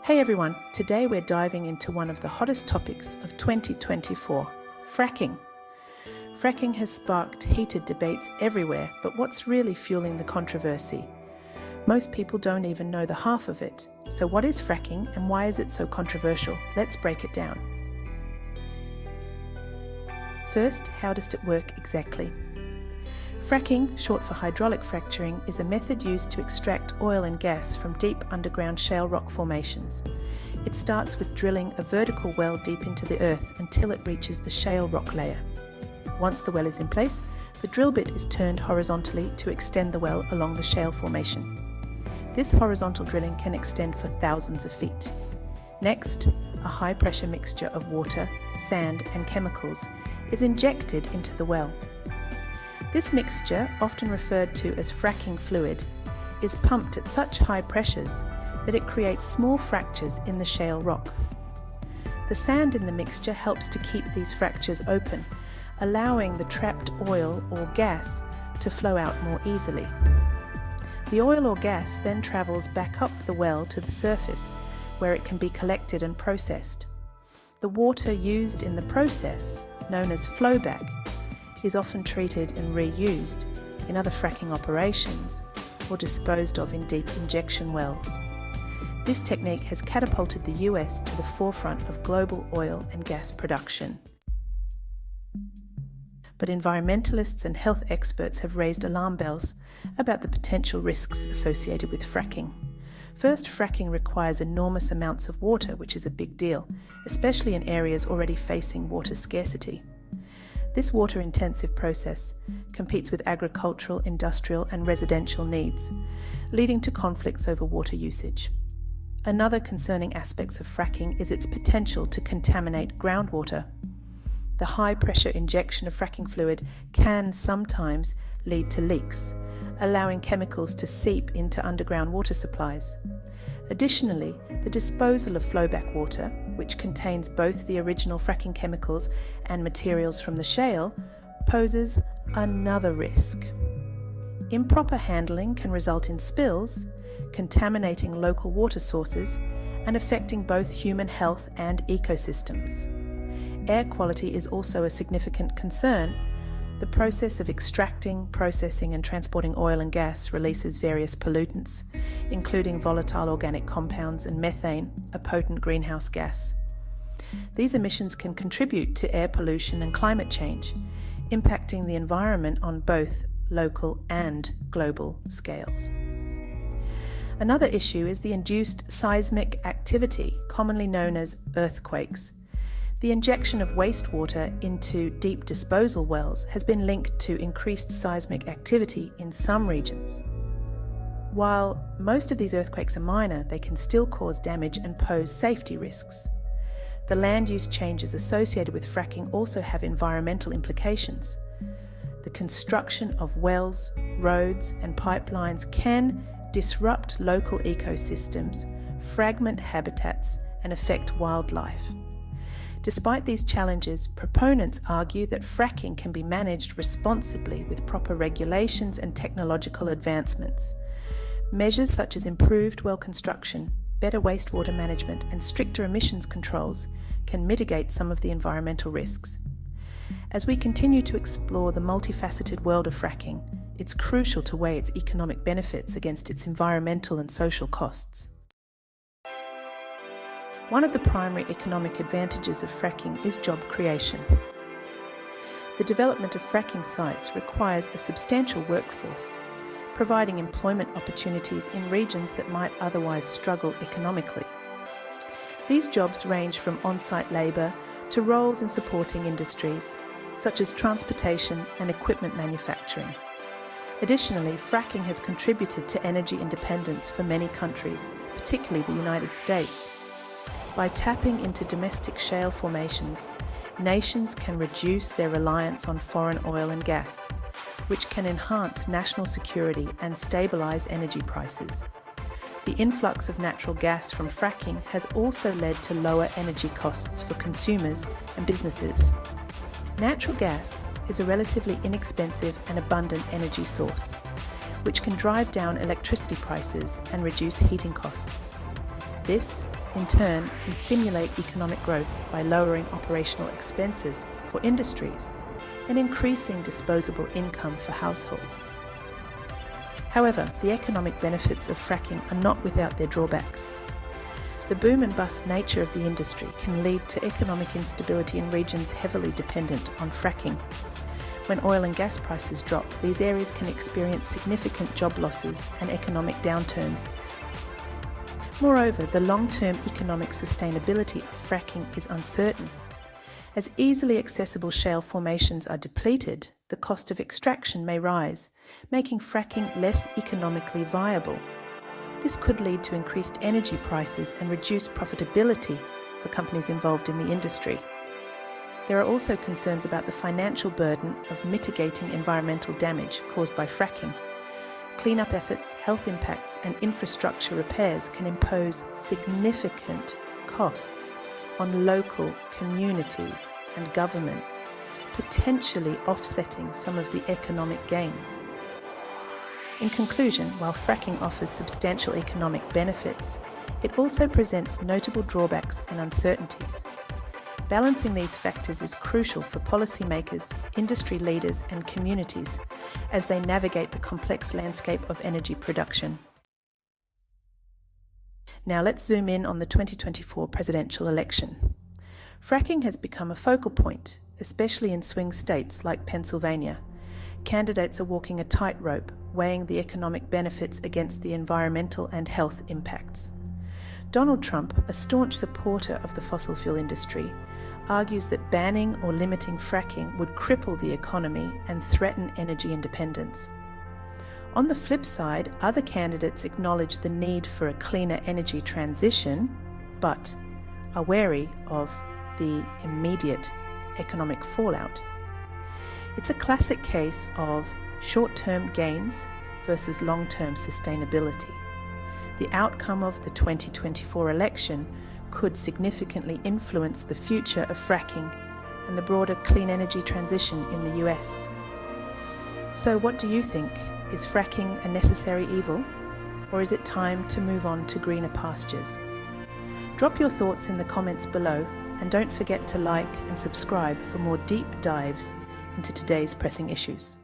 Hey everyone, today we're diving into one of the hottest topics of 2024, fracking. Fracking has sparked heated debates everywhere, but what's really fueling the controversy? Most people don't even know the half of it. So what is fracking and why is it so controversial? Let's break it down. First, how does it work exactly? Fracking, short for hydraulic fracturing, is a method used to extract oil and gas from deep underground shale rock formations. It starts with drilling a vertical well deep into the earth until it reaches the shale rock layer. Once the well is in place, the drill bit is turned horizontally to extend the well along the shale formation. This horizontal drilling can extend for thousands of feet. Next, a high-pressure mixture of water, sand and chemicals is injected into the well. This mixture, often referred to as fracking fluid, is pumped at such high pressures that it creates small fractures in the shale rock. The sand in the mixture helps to keep these fractures open, allowing the trapped oil or gas to flow out more easily. The oil or gas then travels back up the well to the surface, where it can be collected and processed. The water used in the process, known as flowback, is often treated and reused in other fracking operations or disposed of in deep injection wells. This technique has catapulted the US to the forefront of global oil and gas production. But environmentalists and health experts have raised alarm bells about the potential risks associated with fracking. First, fracking requires enormous amounts of water, which is a big deal, especially in areas already facing water scarcity. This water-intensive process competes with agricultural, industrial and residential needs, leading to conflicts over water usage. Another concerning aspect of fracking is its potential to contaminate groundwater. The high-pressure injection of fracking fluid can sometimes lead to leaks, allowing chemicals to seep into underground water supplies. Additionally, the disposal of flowback water, which contains both the original fracking chemicals and materials from the shale, poses another risk. Improper handling can result in spills, contaminating local water sources, and affecting both human health and ecosystems. Air quality is also a significant concern. The process of extracting, processing and transporting oil and gas releases various pollutants, including volatile organic compounds and methane, a potent greenhouse gas. These emissions can contribute to air pollution and climate change, impacting the environment on both local and global scales. Another issue is the induced seismic activity, commonly known as earthquakes. The injection of wastewater into deep disposal wells has been linked to increased seismic activity in some regions. While most of these earthquakes are minor, they can still cause damage and pose safety risks. The land use changes associated with fracking also have environmental implications. The construction of wells, roads, and pipelines can disrupt local ecosystems, fragment habitats, and affect wildlife. Despite these challenges, proponents argue that fracking can be managed responsibly with proper regulations and technological advancements. Measures such as improved well construction, better wastewater management, and stricter emissions controls can mitigate some of the environmental risks. As we continue to explore the multifaceted world of fracking, it's crucial to weigh its economic benefits against its environmental and social costs. One of the primary economic advantages of fracking is job creation. The development of fracking sites requires a substantial workforce, providing employment opportunities in regions that might otherwise struggle economically. These jobs range from on-site labour to roles in supporting industries, such as transportation and equipment manufacturing. Additionally, fracking has contributed to energy independence for many countries, particularly the United States. By tapping into domestic shale formations, nations can reduce their reliance on foreign oil and gas, which can enhance national security and stabilise energy prices. The influx of natural gas from fracking has also led to lower energy costs for consumers and businesses. Natural gas is a relatively inexpensive and abundant energy source, which can drive down electricity prices and reduce heating costs. This, in turn, can stimulate economic growth by lowering operational expenses for industries and increasing disposable income for households. However, the economic benefits of fracking are not without their drawbacks. The boom and bust nature of the industry can lead to economic instability in regions heavily dependent on fracking. When oil and gas prices drop, these areas can experience significant job losses and economic downturns. Moreover, the long-term economic sustainability of fracking is uncertain. As easily accessible shale formations are depleted, the cost of extraction may rise, making fracking less economically viable. This could lead to increased energy prices and reduced profitability for companies involved in the industry. There are also concerns about the financial burden of mitigating environmental damage caused by fracking. Cleanup efforts, health impacts, and infrastructure repairs can impose significant costs on local communities and governments, potentially offsetting some of the economic gains. In conclusion, while fracking offers substantial economic benefits, it also presents notable drawbacks and uncertainties. Balancing these factors is crucial for policymakers, industry leaders, and communities as they navigate the complex landscape of energy production. Now let's zoom in on the 2024 presidential election. Fracking has become a focal point, especially in swing states like Pennsylvania. Candidates are walking a tightrope, weighing the economic benefits against the environmental and health impacts. Donald Trump, a staunch supporter of the fossil fuel industry, argues that banning or limiting fracking would cripple the economy and threaten energy independence. On the flip side, other candidates acknowledge the need for a cleaner energy transition, but are wary of the immediate economic fallout. It's a classic case of short-term gains versus long-term sustainability. The outcome of the 2024 election could significantly influence the future of fracking and the broader clean energy transition in the US. So what do you think? Is fracking a necessary evil? Or is it time to move on to greener pastures? Drop your thoughts in the comments below, and don't forget to like and subscribe for more deep dives into today's pressing issues.